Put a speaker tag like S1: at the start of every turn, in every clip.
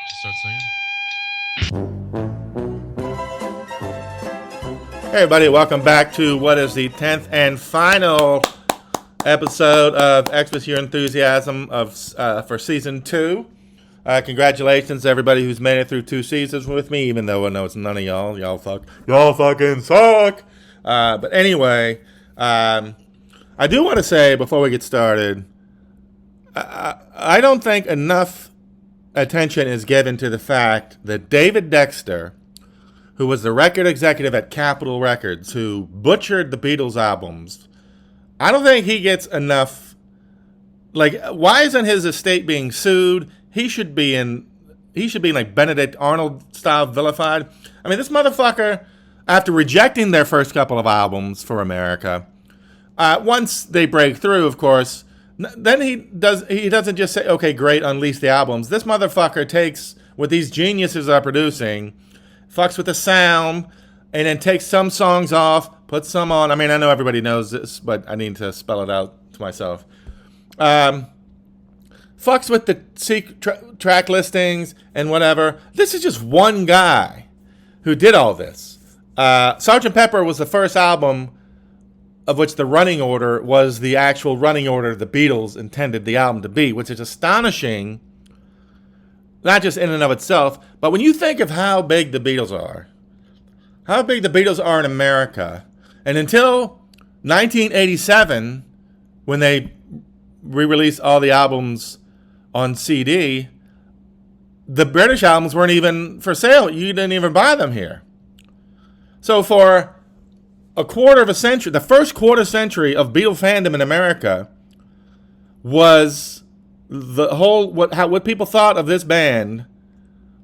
S1: Start singing.
S2: Hey everybody, welcome back to what is the 10th and final episode of Express Your Enthusiasm for Season 2. Congratulations to everybody who's made it through 2 seasons with me, even though I know it's none of y'all. Y'all fucking suck! But anyway, I do want to say before we get started, I don't think enough attention is given to the fact that David Dexter, who was the record executive at Capitol Records, who butchered the Beatles albums, I don't think he gets enough. Like, why isn't his estate being sued? He should be in like Benedict Arnold style vilified. I mean, this motherfucker, after rejecting their first couple of albums for America, once they break through, of course, then he doesn't just say, okay, great, unleash the albums. This motherfucker takes what these geniuses are producing, fucks with the sound, and then takes some songs off, puts some on. I mean, I know everybody knows this, but I need to spell it out to myself. Fucks with the track listings and whatever. This is just one guy who did all this. Sgt. Pepper was the first album of which the running order was the actual running order the Beatles intended the album to be, which is astonishing, not just in and of itself, but when you think of how big the Beatles are in America, and until 1987, when they re-released all the albums on CD, the British albums weren't even for sale. You didn't even buy them here. So for a quarter of a century, the first quarter century of Beatle fandom in America was the whole, what people thought of this band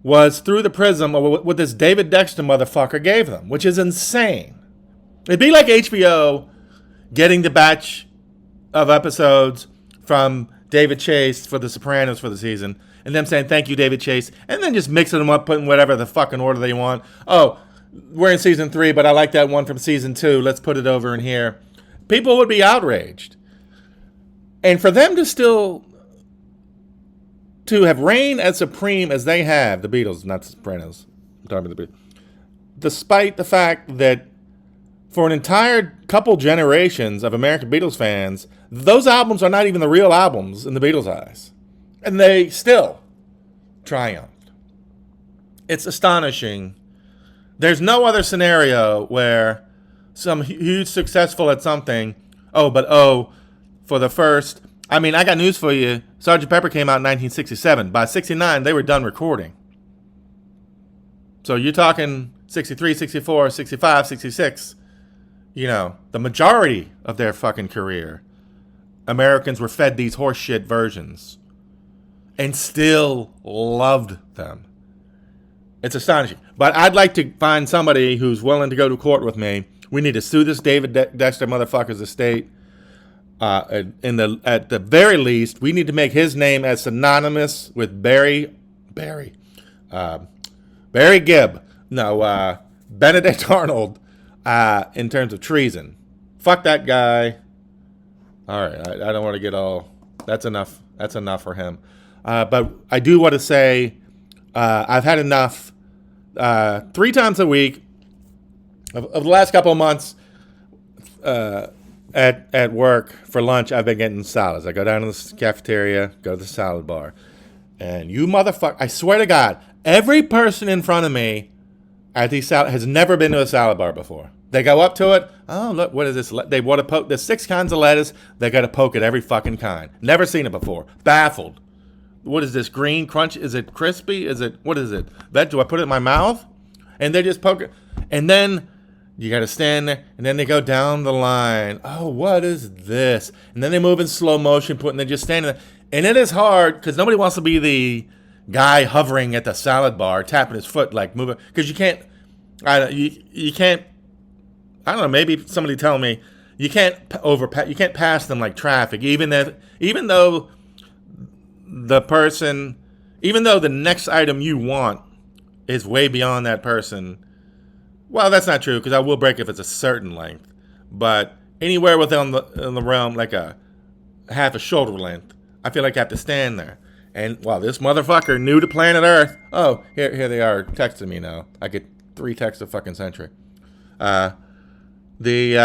S2: was through the prism of what this David Dexter motherfucker gave them, which is insane. It'd be like HBO getting the batch of episodes from David Chase for The Sopranos for the season, and them saying, thank you, David Chase, and then just mixing them up, putting whatever the fucking order they want. Oh, we're in season 3, but I like that one from season 2. Let's put it over in here. People would be outraged. And for them to still to have reigned as supreme as they have, the Beatles, not the Sopranos, I'm talking about the Beatles, despite the fact that for an entire couple generations of American Beatles fans, those albums are not even the real albums in the Beatles' eyes. And they still triumphed. It's astonishing. There's no other scenario where some huge successful at something, for the first, I mean, I got news for you. Sgt. Pepper came out in 1967. By 69, they were done recording. So you're talking 63, 64, 65, 66. You know, the majority of their fucking career, Americans were fed these horseshit versions and still loved them. It's astonishing. But I'd like to find somebody who's willing to go to court with me. We need to sue this David Dexter motherfucker's estate. At the very least, we need to make his name as synonymous with Barry Gibb. No, Benedict Arnold in terms of treason. Fuck that guy. All right, I don't want to get all... That's enough. That's enough for him. But I do want to say I've had enough. 3 times a week of the last couple of months at work for lunch, I've been getting salads. I go down to the cafeteria, go to the salad bar, and you motherfucker, I swear to God, every person in front of me at these salad has never been to a salad bar before. They go up to it. Oh, look, what is this? They want to poke. There's 6 kinds of lettuce. They got to poke at every fucking kind. Never seen it before. Baffled. What is this? Green crunch? Is it crispy? What is it? Do I put it in my mouth? And they just poke it. And then you got to stand there. And then they go down the line. Oh, what is this? And then they move in slow motion, and they're just standing there. And it is hard because nobody wants to be the guy hovering at the salad bar, tapping his foot, like moving. Because you can't, you can't, I don't know, maybe somebody tell me, you can't pass them like traffic, even though the next item you want is way beyond that person. Well, that's not true, because I will break if it's a certain length. But anywhere within the realm, like a half a shoulder length, I feel like I have to stand there. And well, this motherfucker new to planet Earth. Oh, here they are texting me now. I get 3 texts a fucking century. These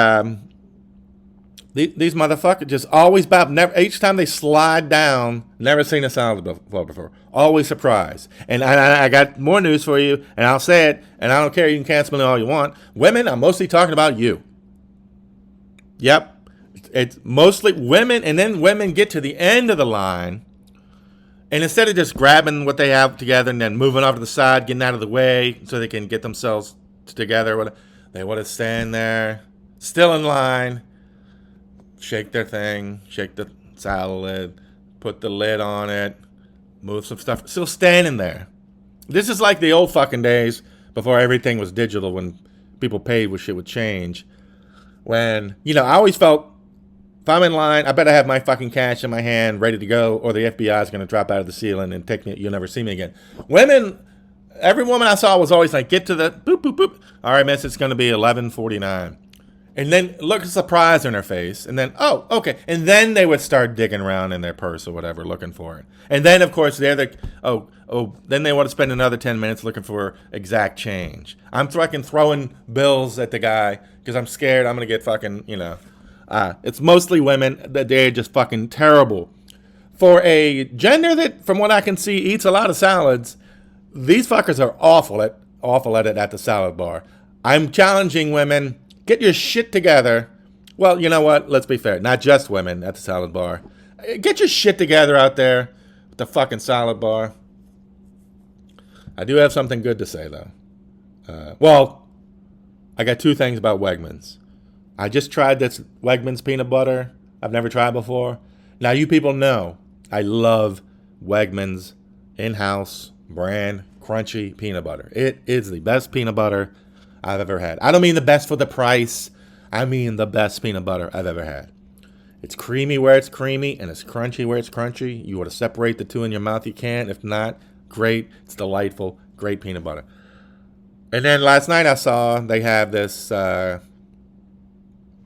S2: motherfuckers just always bob. Never, each time they slide down, never seen a salad before. Always surprised. And I got more news for you, and I'll say it, and I don't care. You can cancel me all you want. Women, I'm mostly talking about you. Yep. It's mostly women, and then women get to the end of the line, and instead of just grabbing what they have together and then moving off to the side, getting out of the way so they can get themselves together, they want to stand there, still in line, shake their thing, shake the salad, put the lid on it, move some stuff, still standing there. This is like the old fucking days before everything was digital, when people paid with shit would change. When, I always felt, if I'm in line, I better have my fucking cash in my hand, ready to go, or the FBI is going to drop out of the ceiling and take me. You'll never see me again. Women, every woman I saw was always like, get to the boop, boop, boop. All right, miss, it's going to be 11:49. And then look at surprise on her face. And then, oh, okay. And then they would start digging around in their purse or whatever, looking for it. And then, of course, then they want to spend another 10 minutes looking for exact change. I'm fucking throwing bills at the guy because I'm scared I'm going to get fucking, it's mostly women that they're just fucking terrible. For a gender that, from what I can see, eats a lot of salads, these fuckers are awful at it at the salad bar. I'm challenging women, get your shit together. Well, you know what? Let's be fair. Not just women at the salad bar. Get your shit together out there at the fucking salad bar. I do have something good to say, though. I got 2 things about Wegmans. I just tried this Wegmans peanut butter I've never tried before. Now, you people know I love Wegmans in-house brand crunchy peanut butter. It is the best peanut butter I've ever had. I don't mean the best for the price. I mean the best peanut butter I've ever had. It's creamy where it's creamy, and it's crunchy where it's crunchy. You want to separate the two in your mouth, you can. If not, great. It's delightful. Great peanut butter. And then last night I saw they have this...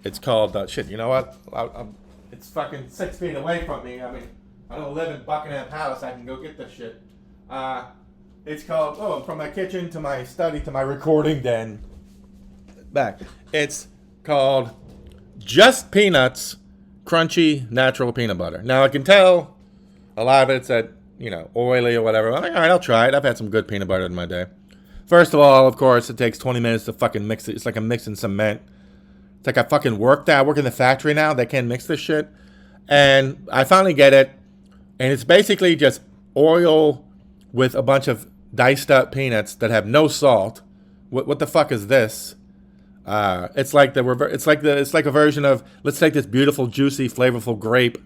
S2: it's called, you know what? It's fucking 6 feet away from me. I mean, I don't live in Buckingham Palace. I can go get this shit. It's called, from my kitchen to my study to my recording den. Back. It's called Just Peanuts Crunchy Natural Peanut Butter. Now, I can tell a lot of it's oily or whatever. I'm like, all right, I'll try it. I've had some good peanut butter in my day. First of all, of course, it takes 20 minutes to fucking mix it. It's like I'm mixing cement. It's like I fucking work there. I work in the factory now. They can't mix this shit. And I finally get it. And it's basically just oil with a bunch of diced up peanuts that have no salt. What the fuck is this? It's like a version of, let's take this beautiful, juicy, flavorful grape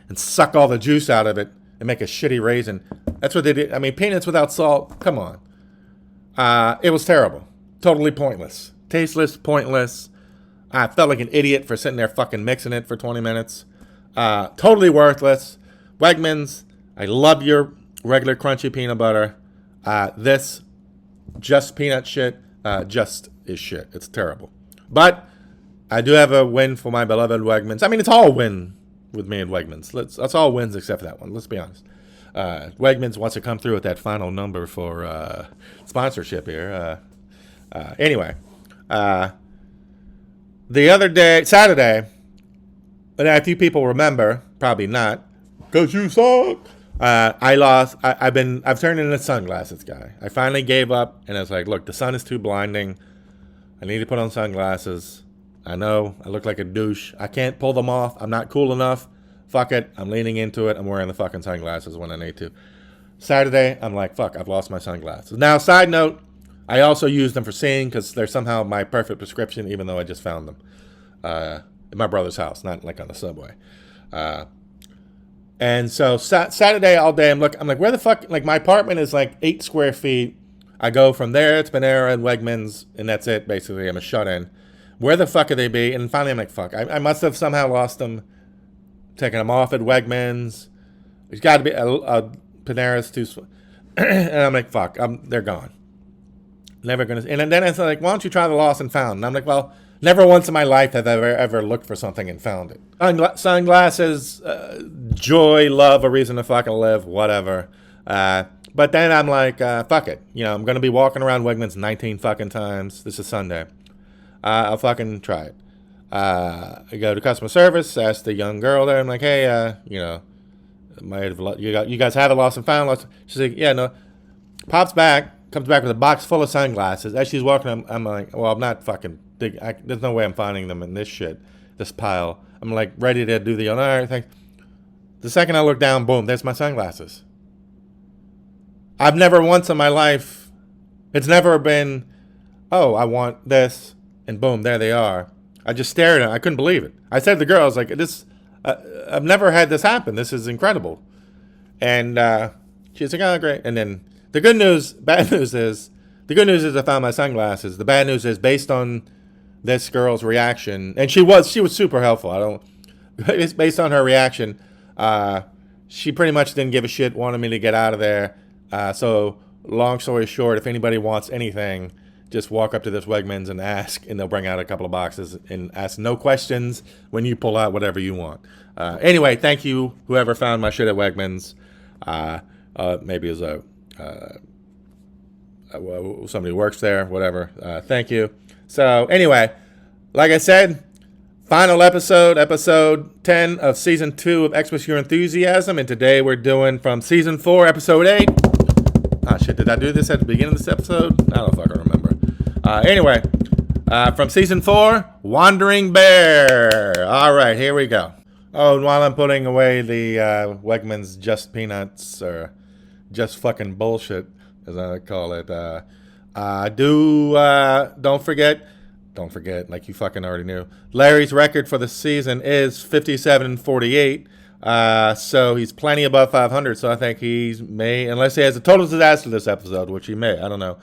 S2: and suck all the juice out of it and make a shitty raisin. That's what they did. I mean, peanuts without salt. Come on. It was terrible. Totally pointless. Tasteless, pointless. I felt like an idiot for sitting there fucking mixing it for 20 minutes. Totally worthless. Wegmans, I love your regular crunchy peanut butter. This just peanut shit just is shit. It's terrible. But I do have a win for my beloved Wegmans. I mean, it's all a win with me and Wegmans. That's all wins except for that one. Let's be honest. Wegmans wants to come through with that final number for sponsorship here. Anyway. The other day, Saturday, and a few people remember, probably not, because you suck. I've turned into a sunglasses guy. I finally gave up, and I was like, look, the sun is too blinding. I need to put on sunglasses. I know I look like a douche. I can't pull them off. I'm not cool enough. Fuck it. I'm leaning into it. I'm wearing the fucking sunglasses when I need to. Saturday, I'm like, fuck, I've lost my sunglasses. Now, side note, I also use them for seeing because they're somehow my perfect prescription, even though I just found them in my brother's house, not like on the subway. And so Saturday all day, I'm like, where the fuck? Like, my apartment is like 8 square feet. I go from there to Panera and Wegmans, and that's it, basically. I'm a shut-in. Where the fuck could they be? And finally, I'm like, fuck. I must have somehow lost them, taking them off at Wegmans. There's got to be a Panera's too. And I'm like, fuck. They're gone. Never gonna. And then it's like, why don't you try the lost and found? And I'm like, well, Never once in my life have I ever looked for something and found it. Sunglasses, joy, love, a reason to fucking live, whatever. But then I'm like, fuck it. I'm going to be walking around Wegmans 19 fucking times. This is Sunday. I'll fucking try it. I go to customer service, ask the young girl there. I'm like, hey, you guys have a lost and found? She's like, yeah, no. Pops back, comes back with a box full of sunglasses. As she's walking, I'm like, well, I'm not fucking. There's no way I'm finding them in this shit, this pile. I'm like ready to do the honor thing. The second I look down, boom, there's my sunglasses. I've never once in my life, it's never been, oh, I want this, and boom, there they are. I just stared at it. I couldn't believe it. I said to the girl, I was like, I've never had this happen. This is incredible. And she's like, oh, great. And then the good news is I found my sunglasses. The bad news is based on this girl's reaction, and she was super helpful. It's based on her reaction. She pretty much didn't give a shit, wanted me to get out of there. So long story short, if anybody wants anything, just walk up to this Wegmans and ask, and they'll bring out a couple of boxes and ask no questions when you pull out whatever you want. Anyway, thank you, whoever found my shit at Wegmans. Maybe as somebody who works there, whatever. Thank you. So anyway, like I said, final episode 10 of season 2 of Xmas Your Enthusiasm, and today we're doing from season 4, episode 8. Ah, shit, did I do this at the beginning of this episode? I don't fucking remember. Anyway, from season 4, Wandering Bear. All right, here we go. Oh, and while I'm putting away the Wegmans Just Peanuts, or Just Fucking Bullshit, as I call it, don't forget, like you fucking already knew, Larry's record for the season is 57-48. So he's plenty above 500. So I think he may, unless he has a total disaster this episode, which he may, I don't know.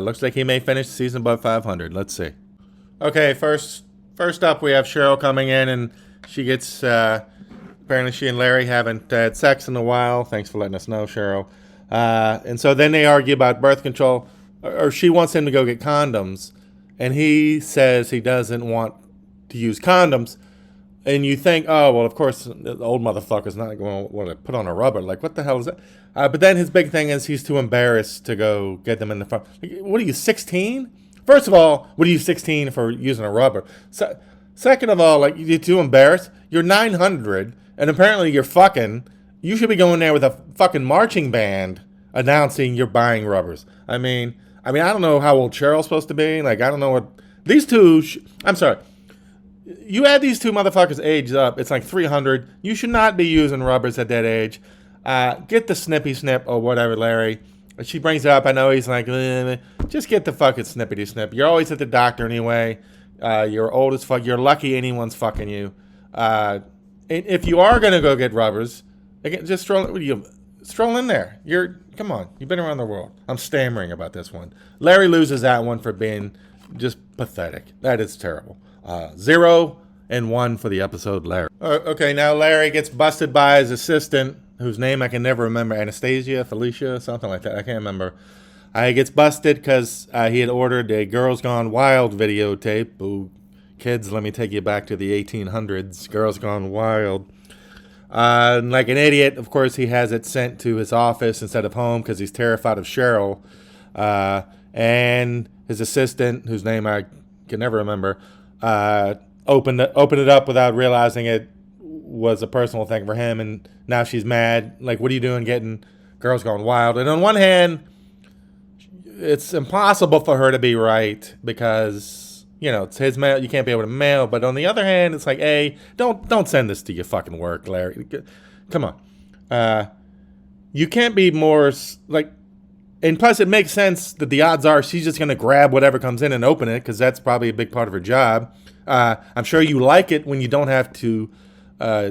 S2: Looks like he may finish the season above 500. Let's see. Okay, first up we have Cheryl coming in, and she gets, apparently she and Larry haven't had sex in a while. Thanks for letting us know, Cheryl. And so then they argue about birth control, or she wants him to go get condoms, and he says he doesn't want to use condoms. And you think, oh, well, of course, the old motherfucker's not going to want to put on a rubber. Like, what the hell is that? But then his big thing is he's too embarrassed to go get them in the front. Like, what are you, 16? First of all, what are you, 16 for using a rubber? So, second of all, like, you're too embarrassed. You're 900, and apparently you're fucking. You should be going there with a fucking marching band announcing you're buying rubbers. I mean, I don't know how old Cheryl's supposed to be. Like, I don't know what. These two, I'm sorry. You add these two motherfuckers' age up, it's like 300. You should not be using rubbers at that age. Get the snippy snip or whatever, Larry. She brings it up. I know he's like, just get the fucking snippity snip. You're always at the doctor anyway. You're old as fuck. You're lucky anyone's fucking you. If you are going to go get rubbers, again, just stroll in there. Come on. You've been around the world. I'm stammering about this one. Larry loses that one for being just pathetic. That is terrible. 0 and 1 for the episode, Larry. Okay, now Larry gets busted by his assistant, whose name I can never remember. Anastasia, Felicia, something like that. I can't remember. He gets busted because he had ordered a Girls Gone Wild videotape. Ooh, kids, let me take you back to the 1800s. Girls Gone Wild. Like an idiot, of course, he has it sent to his office instead of home because he's terrified of Cheryl. And his assistant, whose name I can never remember, opened it up without realizing it was a personal thing for him, and now she's mad. Like, what are you doing getting Girls Gone Wild? And on one hand, it's impossible for her to be right because, it's his mail. You can't be able to mail. But on the other hand, it's like, hey, don't send this to your fucking work, Larry. Come on. You can't be more, like, and plus it makes sense that the odds are she's just going to grab whatever comes in and open it because that's probably a big part of her job. I'm sure you like it when you don't have to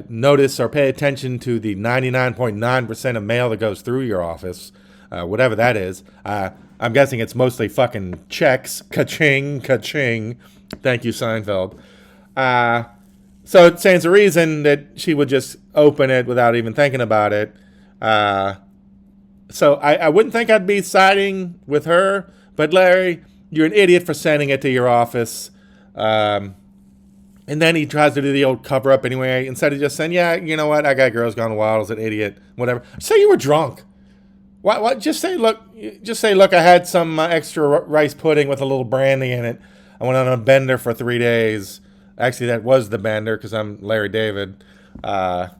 S2: notice or pay attention to the 99.9% of mail that goes through your office, whatever that is. I'm guessing it's mostly fucking checks. Ka-ching, ka-ching. Thank you, Seinfeld. So it stands to reason that she would just open it without even thinking about it. So I wouldn't think I'd be siding with her, but Larry, you're an idiot for sending it to your office. And then he tries to do the old cover up anyway, instead of just saying, yeah, you know what, I got Girls Gone Wild, I was an idiot, whatever. Say you were drunk. What? Just say, look, I had some extra rice pudding with a little brandy in it. I went on a bender for 3 days. Actually, that was the bender because I'm Larry David. I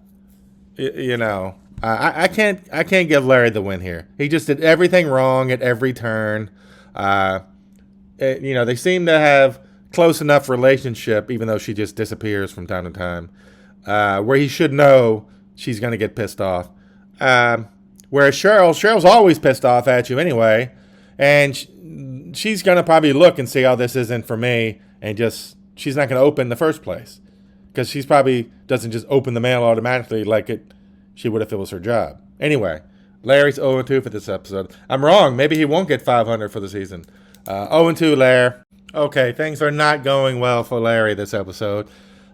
S2: can't give Larry the win here. He just did everything wrong at every turn. They seem to have close enough relationship, even though she just disappears from time to time, where he should know she's going to get pissed off. Whereas Cheryl's always pissed off at you anyway, and she's going to probably look and see, oh, this isn't for me, and she's not going to open in the first place, because she's probably doesn't just open the mail automatically like she would if it was her job. Anyway, Larry's 0-2 for this episode. I'm wrong. Maybe he won't get 500 for the season. 0-2, Larry. Okay, things are not going well for Larry this episode.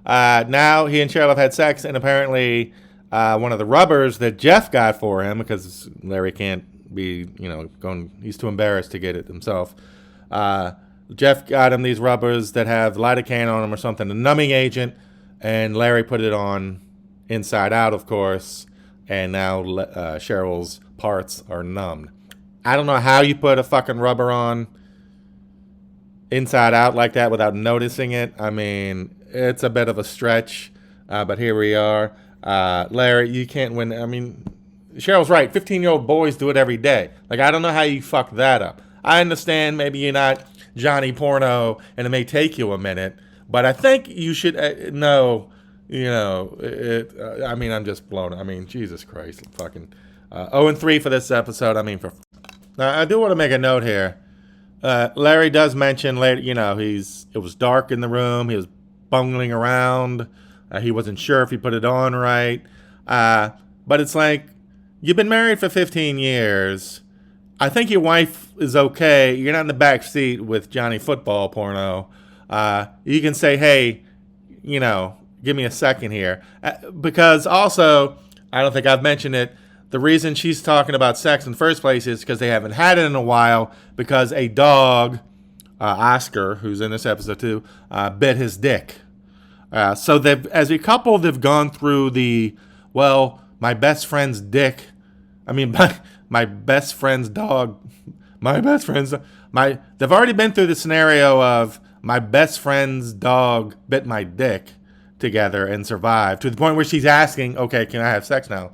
S2: Now he and Cheryl have had sex, and apparently one of the rubbers that Jeff got for him, because Larry can't be, he's too embarrassed to get it himself. Jeff got him these rubbers that have lidocaine on them or something, a numbing agent, and Larry put it on inside out, of course, and now Cheryl's parts are numbed. I don't know how you put a fucking rubber on inside out like that without noticing it. I mean, it's a bit of a stretch, but here we are. Larry, you can't win. I mean, Cheryl's right. 15-year-old boys do it every day. Like, I don't know how you fuck that up. I understand maybe you're not Johnny Porno and it may take you a minute, but I think you should know, I'm just blown. I mean, Jesus Christ. Fucking 0-3 for this episode. Now, I do want to make a note here. Larry does mention later, it was dark in the room. He was bungling around. He wasn't sure if he put it on right. But it's like, you've been married for 15 years. I think your wife is okay. You're not in the back seat with Johnny Football Porno. You can say, hey, give me a second here. Because also, I don't think I've mentioned it, the reason she's talking about sex in the first place is because they haven't had it in a while, because a dog, Oscar, who's in this episode too, bit his dick. So as a couple, they've gone through my best friend's dick. My best friend's dog. They've already been through the scenario of my best friend's dog bit my dick together and survived, to the point where she's asking, okay, can I have sex now?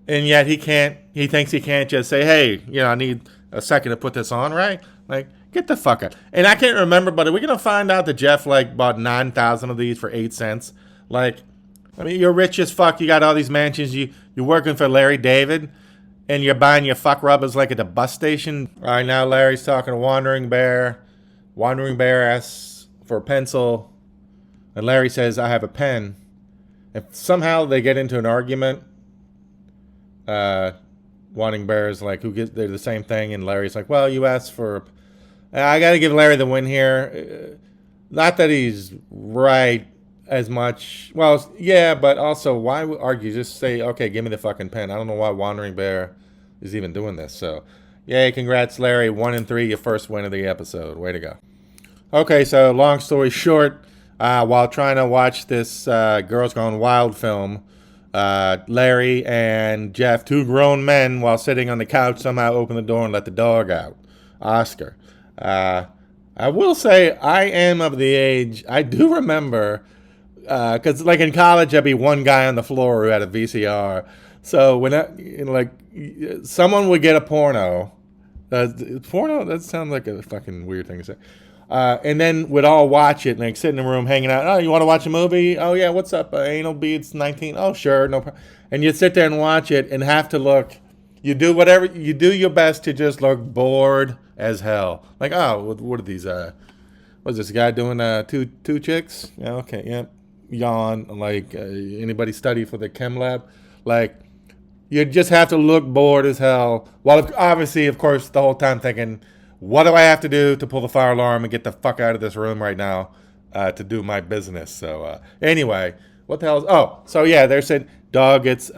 S2: And yet he thinks he can't just say, hey, I need a second to put this on, right? Like, get the fuck out. And I can't remember, but are we going to find out that Jeff, bought 9,000 of these for 8 cents? You're rich as fuck. You got all these mansions. You're working for Larry David, and you're buying your fuck rubbers at the bus station. All right, now Larry's talking to Wandering Bear. Wandering Bear asks for a pencil, and Larry says, I have a pen. If somehow they get into an argument, Wanting Bear is like, they're the same thing, and Larry's like, well, you asked for. I got to give Larry the win here. Not that he's right as much. Well, yeah, but also, why argue? Just say, okay, give me the fucking pen. I don't know why Wandering Bear is even doing this. So, yay, congrats, Larry. 1-3, your first win of the episode. Way to go. Okay, so long story short, while trying to watch this Girls Gone Wild film, Larry and Jeff, two grown men, while sitting on the couch, somehow open the door and let the dog out, Oscar. I will say I am of the age, I do remember, because in college, there'd be one guy on the floor who had a VCR. So when someone would get a porno, that sounds like a fucking weird thing to say. And then we'd all watch it and sit in the room hanging out. Oh, you want to watch a movie? Oh, yeah, what's up? Anal Beads 19? Oh, sure, no problem. And you'd sit there and watch it and have to look. You do your best to just look bored as hell. Like, oh, what are these? What's this guy doing? Two chicks? Yeah, okay, yeah. Yawn. Anybody study for the chem lab? You just have to look bored as hell. While obviously, of course, the whole time thinking, what do I have to do to pull the fire alarm and get the fuck out of this room right now to do my business? So anyway, what the hell is... Oh, so yeah, they're saying dog gets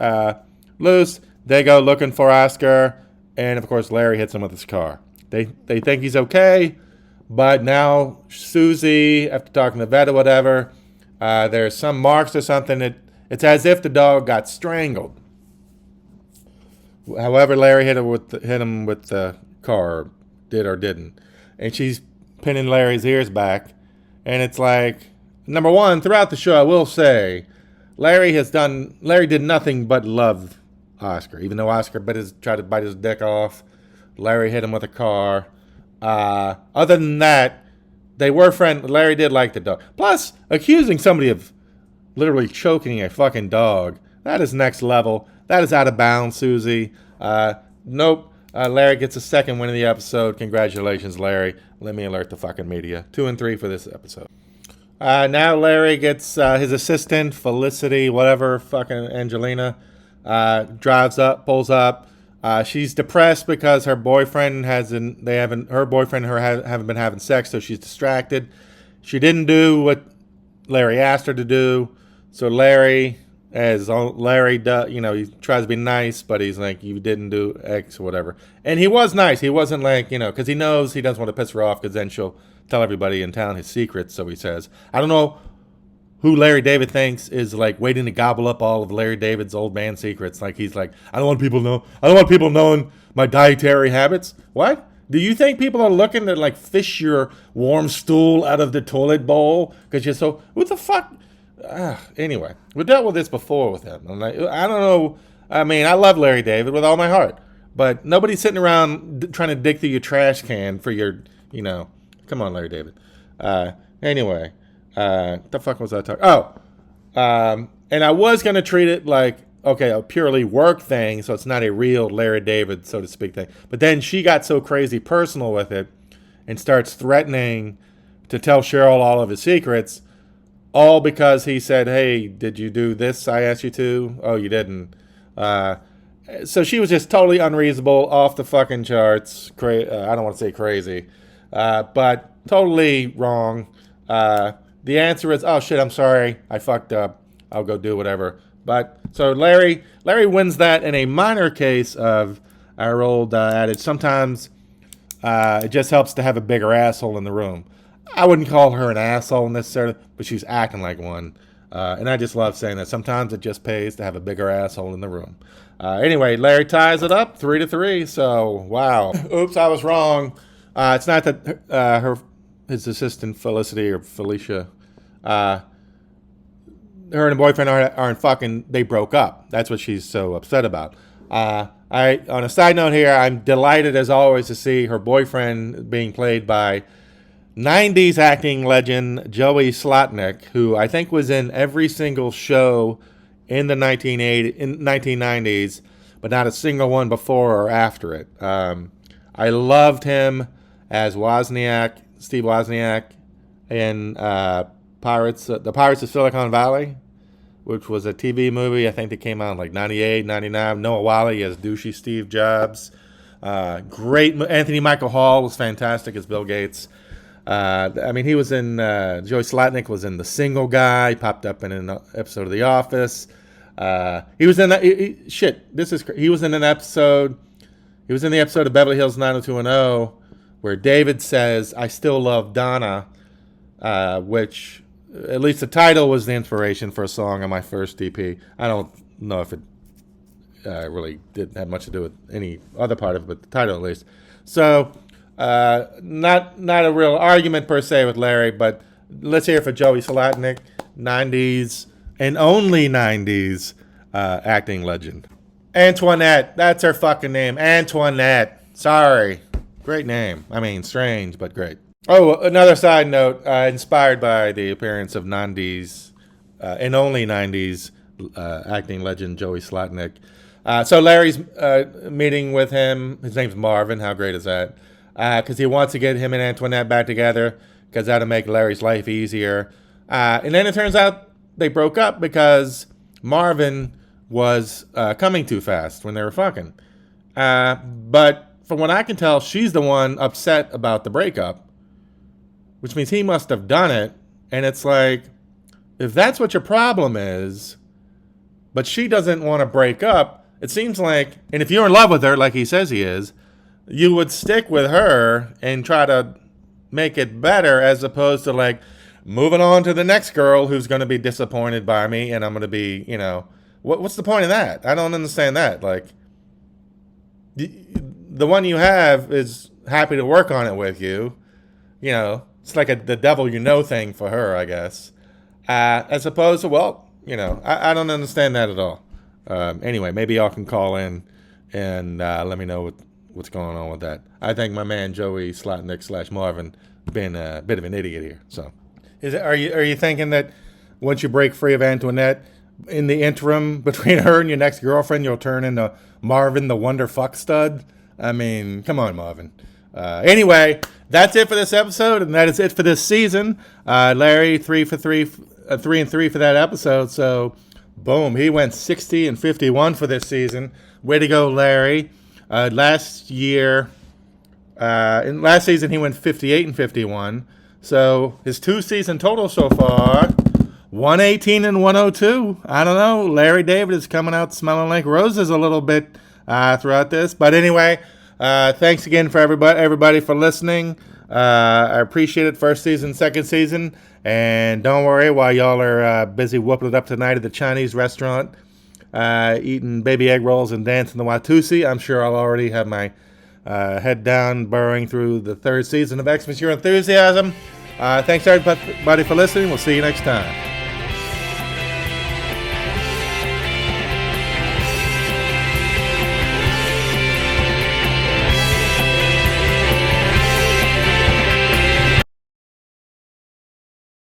S2: loose. They go looking for Oscar. And, of course, Larry hits him with his car. They think he's okay. But now Susie, after talking to the vet or whatever, there's some marks or something. It's as if the dog got strangled. However, Larry hit him with the car, did or didn't, and she's pinning Larry's ears back, and it's like, number one, throughout the show, I will say, Larry did nothing but love Oscar, even though Oscar tried to bite his dick off. Larry hit him with a car. Other than that, they were friends. Larry did like the dog. Plus, accusing somebody of literally choking a fucking dog, that is next level. That is out of bounds, Susie. Nope. Larry gets a second win of the episode. Congratulations, Larry. Let me alert the fucking media. 2 and 3 for this episode. Now Larry gets his assistant, Felicity, whatever, fucking Angelina, pulls up. She's depressed because her boyfriend haven't been having sex, so she's distracted. She didn't do what Larry asked her to do, so Larry does, he tries to be nice, but he's like, you didn't do X or whatever. And he was nice. He wasn't like, because he knows he doesn't want to piss her off, because then she'll tell everybody in town his secrets. So he says, I don't know who Larry David thinks is like waiting to gobble up all of Larry David's old man secrets. Like, he's like, I don't want people knowing my dietary habits. What? Do you think people are looking to like fish your warm stool out of the toilet bowl because you're so, what the fuck? Anyway, we dealt with this before with him. I don't know. I mean, I love Larry David with all my heart, but nobody's sitting around trying to dig through your trash can for your, come on, Larry David. Anyway, the fuck was I talking? And I was going to treat it like, okay, a purely work thing, so it's not a real Larry David, so to speak, thing. But then she got so crazy personal with it and starts threatening to tell Cheryl all of his secrets, all because he said, hey, did you do this I asked you to? Oh, you didn't. So she was just totally unreasonable, off the fucking charts. I don't want to say crazy, but totally wrong. The answer is, oh, shit, I'm sorry. I fucked up. I'll go do whatever. But so Larry wins that in a minor case of our old adage. Sometimes it just helps to have a bigger asshole in the room. I wouldn't call her an asshole necessarily, but she's acting like one. And I just love saying that. Sometimes it just pays to have a bigger asshole in the room. Anyway, Larry ties it up 3-3. So, wow. Oops, I was wrong. It's not that his assistant Felicity or Felicia, her and her boyfriend aren't fucking, they broke up. That's what she's so upset about. On a side note here, I'm delighted as always to see her boyfriend being played by 90s acting legend Joey Slotnick, who I think was in every single show in the 1990s, but not a single one before or after it. I loved him as Steve Wozniak in the Pirates of Silicon Valley, which was a TV movie. I think that came out in like 98, 99. Noah Whalley as douchey Steve Jobs. Great. Anthony Michael Hall was fantastic as Bill Gates. He was in, Joey Slotnick was in The Single Guy, popped up in an episode of The Office. He was in the episode of Beverly Hills 90210 where David says, I still love Donna, which, at least the title was the inspiration for a song on my first EP. I don't know if it really didn't have much to do with any other part of it, but the title at least. So, not a real argument per se with Larry, but let's hear it for Joey Slotnick, 90s and only 90s acting legend. Antoinette, that's her fucking name. Antoinette. Sorry. Great name. I mean, strange, but great. Oh, another side note, inspired by the appearance of 90s and only 90s acting legend Joey Slotnick. So Larry's meeting with him. His name's Marvin. How great is that? Because he wants to get him and Antoinette back together because that'll make Larry's life easier. And then it turns out they broke up because Marvin was coming too fast when they were fucking. But from what I can tell, she's the one upset about the breakup, which means he must have done it. And it's like, if that's what your problem is, but she doesn't want to break up, it seems like, and if you're in love with her like he says he is, you would stick with her and try to make it better, as opposed to like moving on to the next girl who's going to be disappointed by me, and I'm going to be, what's the point of that? I don't understand that. Like, the one you have is happy to work on it with you. It's like the devil thing for her, I guess. As opposed to, I don't understand that at all. Anyway, maybe y'all can call in and let me know what's going on with that. I think my man Joey Slotnick / Marvin been a bit of an idiot here. So, are you thinking that once you break free of Antoinette, in the interim between her and your next girlfriend, you'll turn into Marvin the Wonder Fuck Stud? I mean, come on, Marvin. Anyway, that's it for this episode, and that is it for this season. Larry 3 for 3, 3 and 3 for that episode. So, boom, he went 60 and 51 for this season. Way to go, Larry. Last season he went 58 and 51. So his 2-season total so far, 118 and 102. I don't know. Larry David is coming out smelling like roses a little bit throughout this. But anyway, thanks again for everybody for listening. I appreciate it. First season, second season. And don't worry, while y'all are busy whooping it up tonight at the Chinese restaurant, eating baby egg rolls and dancing the Watusi, I'm sure I'll already have my head down, burrowing through the third season of Xmas Your Enthusiasm. Thanks everybody for listening. We'll see you next time.